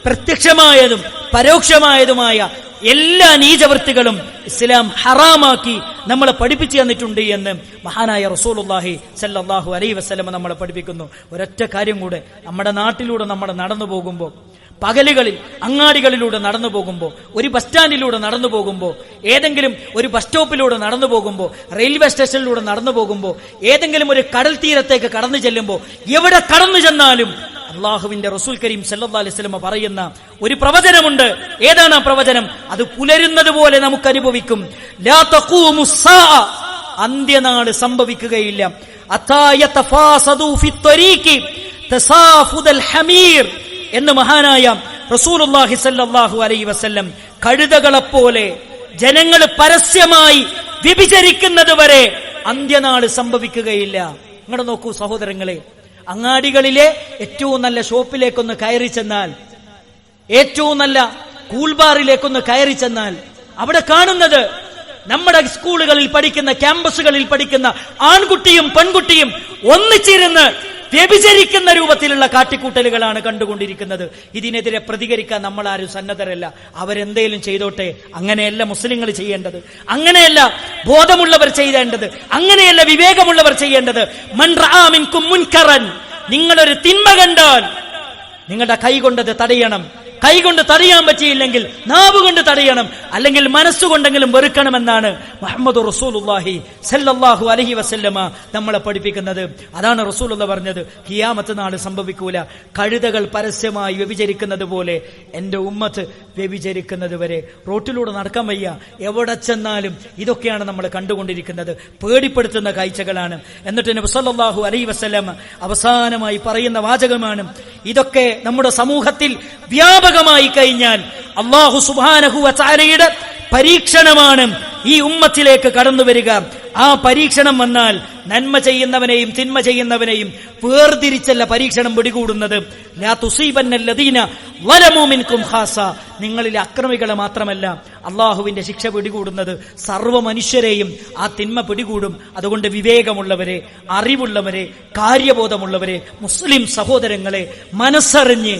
Speaker 2: പ്രത്യക്ഷമായതും പരോക്ഷമായതുമായ എല്ലാ നീചവൃത്തികളും ഇസ്ലാം ഹറാമാക്കി നമ്മളെ പഠിപ്പിച്ചു തന്നിട്ടുണ്ട് എന്ന് മഹാനായ റസൂലുള്ളാഹി സല്ലല്ലാഹു അലൈഹി വസല്ലം നമ്മളെ പഠിപ്പിക്കുന്നു. ഒരൊറ്റ കാര്യം കൂടെ, നമ്മുടെ നാട്ടിലൂടെ നമ്മൾ നടന്നു പോകുമ്പോൾ, പകലുകളിൽ അങ്ങാടികളിലൂടെ നടന്നു പോകുമ്പോൾ, ഒരു ബസ് സ്റ്റാൻഡിലൂടെ നടന്നു പോകുമ്പോൾ, ഏതെങ്കിലും ഒരു ബസ് സ്റ്റോപ്പിലൂടെ നടന്നു പോകുമ്പോൾ, റെയിൽവേ സ്റ്റേഷനിലൂടെ നടന്നു പോകുമ്പോൾ, ഏതെങ്കിലും ഒരു കടൽ തീരത്തേക്ക് കടന്നു ചെല്ലുമ്പോൾ, എവിടെ കടന്നു ചെന്നാലും അള്ളാഹുവിന്റെ റസൂൽ കരീം സല്ലല്ലാഹു അലൈഹി വസല്ലം പറയുന്ന ഒരു പ്രവചനമുണ്ട്. ഏതാണ് ആ പ്രവചനം? അത് പുലരുന്നത് പോലെ നമുക്ക് അനുഭവിക്കും. ലാ തഖൂമു സ്സാഅ, അന്ത്യനാൾ സംഭവിക്കുകയില്ല. അതാ യതഫാസദു ഫിത്ത്വരീഖി തസാഫുദൽ ഹമീർ എന്ന് മഹാനായ റസൂലുള്ളാഹി സല്ലല്ലാഹു അലൈഹി വസല്ലം കഴുതകളെപ്പോലെ ജനങ്ങൾ പരസ്യമായി വ്യഭിചരിക്കുന്നത് വരെ അന്ത്യനാൾ സംഭവിക്കുകയില്ല. ഇങ്ങോട്ട് നോക്കൂ സഹോദരങ്ങളെ, അങ്ങാടികളിലെ ഏറ്റവും നല്ല ഷോപ്പിലേക്കൊന്ന് കയറി ചെന്നാൽ, ഏറ്റവും നല്ല കൂൾബാറിലേക്കൊന്ന് കയറി ചെന്നാൽ അവിടെ കാണുന്നത് നമ്മുടെ സ്കൂളുകളിൽ പഠിക്കുന്ന, ക്യാമ്പസുകളിൽ പഠിക്കുന്ന ആൺകുട്ടിയും പെൺകുട്ടിയും ഒന്നിച്ചിരുന്ന് വ്യഭിചരിക്കുന്ന രൂപത്തിലുള്ള കാട്ടിക്കൂട്ടലുകളാണ് കണ്ടുകൊണ്ടിരിക്കുന്നത്. ഇതിനെതിരെ പ്രതികരിക്കാൻ നമ്മൾ ആരും സന്നദ്ധരല്ല. അവരെന്തേലും ചെയ്തോട്ടെ. അങ്ങനെയല്ല മുസ്ലിങ്ങൾ ചെയ്യേണ്ടത്, അങ്ങനെയല്ല ബോധമുള്ളവർ ചെയ്യേണ്ടത്, അങ്ങനെയല്ല വിവേകമുള്ളവർ ചെയ്യേണ്ടത്. മൻ റആ മിൻകും മുൻകറൻ, നിങ്ങളൊരു തിന്മ കണ്ടാൽ നിങ്ങളുടെ കൈ കൊണ്ടത് തടയണം. കൈകൊണ്ട് തടയാൻ പറ്റിയില്ലെങ്കിൽ നാവ് കൊണ്ട് തടയണം, അല്ലെങ്കിൽ മനസ്സുകൊണ്ടെങ്കിലും വെറുക്കണമെന്നാണ് മുഹമ്മദ് റസൂലുള്ളാഹി സല്ലല്ലാഹു അലൈഹി വസല്ലമ നമ്മളെ പഠിപ്പിക്കുന്നത്. അതാണ് റസൂലുള്ളാഹി പറഞ്ഞത്, ഖിയാമത്ത് നാൾ സംഭവിക്കൂല, കഴുതകൾ പരസ്യമായി വ്യഭിചരിക്കുന്നത് പോലെ എന്റെ ഉമ്മത്ത് വ്യഭിചരിക്കുന്നത് വരെ. റോട്ടിലൂടെ നടക്കാൻ വയ്യ, എവിടെ ചെന്നാലും ഇതൊക്കെയാണ് നമ്മൾ കണ്ടുകൊണ്ടിരിക്കുന്നത്. പേടിപ്പെടുത്തുന്ന കാഴ്ചകളാണ്. എന്നിട്ട് നബി സല്ലല്ലാഹു അലൈഹി വസല്ലമ അവസാനമായി പറയുന്ന വാചകമാണ്, ഇതൊക്കെ നമ്മുടെ സമൂഹത്തിൽ വ്യാപകമായി കഴിഞ്ഞാൽ അല്ലാഹു സുബ്ഹാനഹു വ തആലയുടെ പരീക്ഷണമാണ് ഈ ഉമ്മത്തിലേക്ക് കടന്നു വരിക. ആ പരീക്ഷണം വന്നാൽ നന്മ ചെയ്യുന്നവനെയും തിന്മ ചെയ്യുന്നവനെയും വേർതിരിച്ചല്ല പരീക്ഷണം പിടികൂടുന്നത്. ലാ തുസീബന്നല്ലദീന വലമു മിൻകും ഖാസ, നിങ്ങളിലെ അക്രമികളെ മാത്രമല്ല അള്ളാഹുവിന്റെ ശിക്ഷ പിടികൂടുന്നത്, സർവ്വ മനുഷ്യരെയും ആ തിന്മ പിടികൂടും. അതുകൊണ്ട് വിവേകമുള്ളവരെ, അറിവുള്ളവരെ, കാര്യബോധമുള്ളവരെ, മുസ്ലിം സഹോദരങ്ങളെ, മനസ്സറിഞ്ഞ്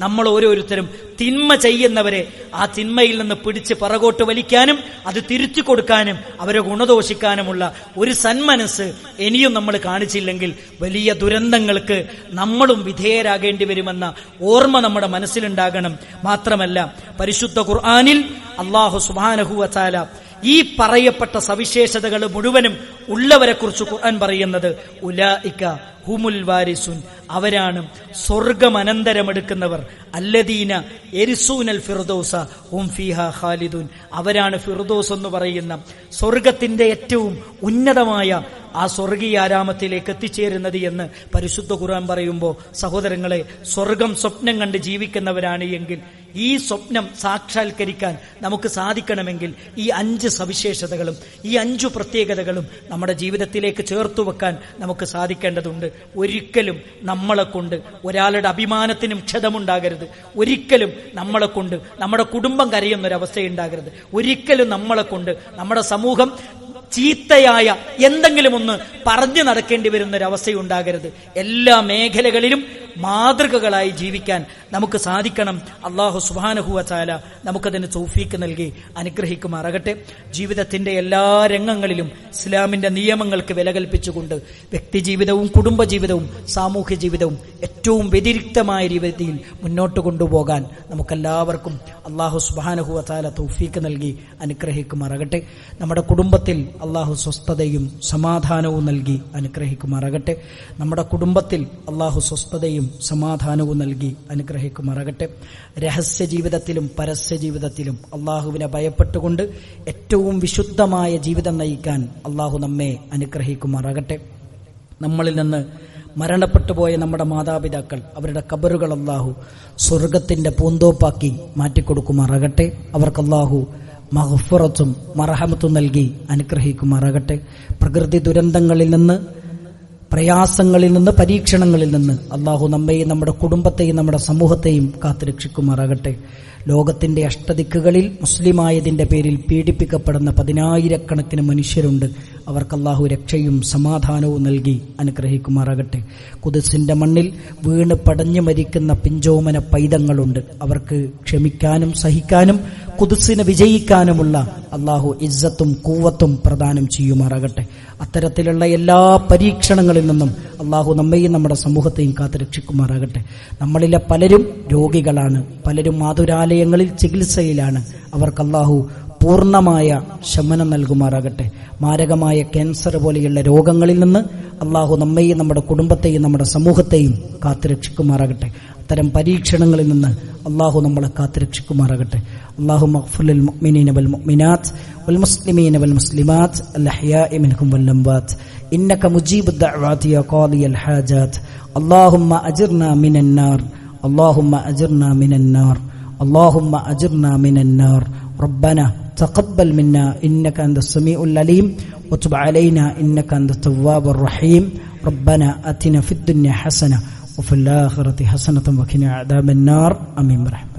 Speaker 2: നമ്മൾ ഓരോരുത്തരും തിന്മ ചെയ്യുന്നവരെ ആ തിന്മയിൽ നിന്ന് പിടിച്ച് പിറകോട്ട് വലിക്കാനും അത് തിരിച്ചു കൊടുക്കാനും അവരെ ഗുണദോഷിക്കാനുമുള്ള ഒരു സന്മനസ് ഇനിയും നമ്മൾ കാണിച്ചില്ലെങ്കിൽ വലിയ ദുരന്തങ്ങൾക്ക് നമ്മളും വിധേയരാകേണ്ടി വരുമെന്ന ഓർമ്മ നമ്മുടെ മനസ്സിലുണ്ടാകണം. മാത്രമല്ല പരിശുദ്ധ ഖുർആനിൽ അല്ലാഹു സുബ്ഹാനഹു വ തആല ഈ പറയപ്പെട്ട സവിശേഷതകൾ മുഴുവനും ഉള്ളവരെ കുറിച്ച് ഖുർആൻ പറയുന്നത് ഉലൈക ഹുമുൽ വാരിസുൻ, അവരാണ് സ്വർഗമനന്തരമെടുക്കുന്നവർ. അല്ലദീന യരിസൂനൽ ഫിർദൗസ ഹും ഫീഹാ ഖാലിദൂൻ, അവരാണ് ഫിർദൗസ് എന്ന് പറയുന്ന സ്വർഗത്തിന്റെ ഏറ്റവും ഉന്നതമായ ആ സ്വർഗീയ ആരാമത്തിലേക്ക് എത്തിച്ചേരുന്നത് എന്ന് പരിശുദ്ധ ഖുർആൻ പറയുമ്പോൾ സഹോദരങ്ങളെ, സ്വർഗം സ്വപ്നം കണ്ട് ജീവിക്കുന്നവരാണ് എങ്കിൽ ഈ സ്വപ്നം സാക്ഷാത്കരിക്കാൻ നമുക്ക് സാധിക്കണമെങ്കിൽ ഈ 5 സവിശേഷതകളും ഈ 5 പ്രത്യേകതകളും നമ്മുടെ ജീവിതത്തിലേക്ക് ചേർത്തു വെക്കാൻ നമുക്ക് സാധിക്കേണ്ടതുണ്ട്. ഒരിക്കലും നമ്മളെ കൊണ്ട് ഒരാളുടെ അഭിമാനത്തിനും ക്ഷതമുണ്ടാകരുത്. ഒരിക്കലും നമ്മളെ കൊണ്ട് നമ്മുടെ കുടുംബം കരയുന്നൊരവസ്ഥയുണ്ടാകരുത്. ഒരിക്കലും നമ്മളെ കൊണ്ട് നമ്മുടെ സമൂഹം ചീത്തയായ എന്തെങ്കിലും ഒന്ന് പറഞ്ഞു നടക്കേണ്ടി വരുന്നൊരവസ്ഥയുണ്ടാകരുത്. എല്ലാ മേഖലകളിലും മാതൃകകളായി ജീവിക്കാൻ നമുക്ക് സാധിക്കണം. അല്ലാഹു സുബ്ഹാനഹു വ തആല നമുക്കതിന് തൗഫീക്ക് നൽകി അനുഗ്രഹിക്കുമാറാകട്ടെ. ജീവിതത്തിന്റെ എല്ലാ രംഗങ്ങളിലും ഇസ്ലാമിന്റെ നിയമങ്ങൾക്ക് വില കൽപ്പിച്ചുകൊണ്ട് വ്യക്തിജീവിതവും കുടുംബജീവിതവും സാമൂഹ്യ ജീവിതവും ഏറ്റവും വ്യതിരിക്തമായ രീതിയിൽ മുന്നോട്ട് കൊണ്ടുപോകാൻ നമുക്കെല്ലാവർക്കും അല്ലാഹു സുബ്ഹാനഹു വ തആല തൗഫീക്ക് നൽകി അനുഗ്രഹിക്കുമാറാകട്ടെ. നമ്മുടെ കുടുംബത്തിൽ അല്ലാഹു സ്വസ്ഥതയും സമാധാനവും നൽകി അനുഗ്രഹിക്കുമാറാകട്ടെ. നമ്മുടെ കുടുംബത്തിൽ അല്ലാഹു സ്വസ്ഥതയും സമാധാനവും നൽകി അനുഗ്രഹിക്കുമാറാകട്ടെ. രഹസ്യ ജീവിതത്തിലും പരസ്യ ജീവിതത്തിലും അള്ളാഹുവിനെ ഭയപ്പെട്ടുകൊണ്ട് ഏറ്റവും വിശുദ്ധമായ ജീവിതം നയിക്കാൻ അള്ളാഹു നമ്മെ അനുഗ്രഹിക്കുമാറാകട്ടെ. നമ്മളിൽ നിന്ന് മരണപ്പെട്ടു പോയ നമ്മുടെ മാതാപിതാക്കൾ, അവരുടെ ഖബറുകൾ അള്ളാഹു സ്വർഗത്തിന്റെ പൂന്തോപ്പാക്കി മാറ്റിക്കൊടുക്കുമാറാകട്ടെ. അവർക്ക് അള്ളാഹു മഗ്ഫിറത്തും മർഹമത്തും നൽകി അനുഗ്രഹിക്കുമാറാകട്ടെ. പ്രകൃതി ദുരന്തങ്ങളിൽ നിന്ന്, പ്രയാസങ്ങളിൽ നിന്ന്, പരീക്ഷണങ്ങളിൽ നിന്ന് അള്ളാഹു നമ്മെയും നമ്മുടെ കുടുംബത്തെയും നമ്മുടെ സമൂഹത്തെയും കാത്തുരക്ഷിക്കുമാറാകട്ടെ. ലോകത്തിന്റെ അഷ്ടദിക്കുകളിൽ മുസ്ലിമായതിന്റെ പേരിൽ പീഡിപ്പിക്കപ്പെടുന്ന 10,000-കണക്കിന് മനുഷ്യരുണ്ട്. അവർക്ക് അല്ലാഹു രക്ഷയും സമാധാനവും നൽകി അനുഗ്രഹിക്കുമാറാകട്ടെ. ഖുദ്സിന്റെ മണ്ണിൽ വീണ് പടഞ്ഞു മരിക്കുന്ന പിഞ്ചോമന പൈതങ്ങളുണ്ട്. അവർക്ക് ക്ഷമിക്കാനും സഹിക്കാനും ഖുദ്സിനെ വിജയിക്കാനുമുള്ള അല്ലാഹു ഇസ്സത്തും ഖുവ്വത്തും പ്രദാനം ചെയ്യുമാറാകട്ടെ. അത്തരത്തിലുള്ള എല്ലാ പരീക്ഷണങ്ങളിൽ നിന്നും അല്ലാഹു നമ്മെയും നമ്മുടെ സമൂഹത്തെയും കാത്തുരക്ഷിക്കുമാറാകട്ടെ. നമ്മളിലെ പലരും രോഗികളാണ്, പലരും മാതുരാലയങ്ങളിൽ ചികിത്സയിലാണ്. അവർക്ക് അല്ലാഹു പൂർണ്ണമായ ശമനം നൽകുമാറാകട്ടെ. മാരകമായ ക്യാൻസർ പോലെയുള്ള രോഗങ്ങളിൽ നിന്ന് അല്ലാഹു നമ്മെയും നമ്മുടെ കുടുംബത്തെയും നമ്മുടെ സമൂഹത്തെയും കാത്തുരക്ഷിക്കുമാറാകട്ടെ. അത്തരം പരീക്ഷണങ്ങളിൽ നിന്ന് അല്ലാഹു നമ്മളെ കാത്തുരക്ഷിക്കുമാറാകട്ടെ. اللهم اغفر للمؤمنين والمؤمنات والمسلمين والمسلمات الأحياء منهم والأموات إنك مجيب الدعوات يا قاضي الحاجات. اللهم أجرنا من النار، اللهم أجرنا من النار، اللهم أجرنا من النار. ربنا
Speaker 1: تقبل منا إنك أنت السميع العليم وتب علينا إنك أنت التواب الرحيم ربنا آتنا في الدنيا حسنة وفي الآخرة حسنة وقنا عذاب النار آمين برحمتك.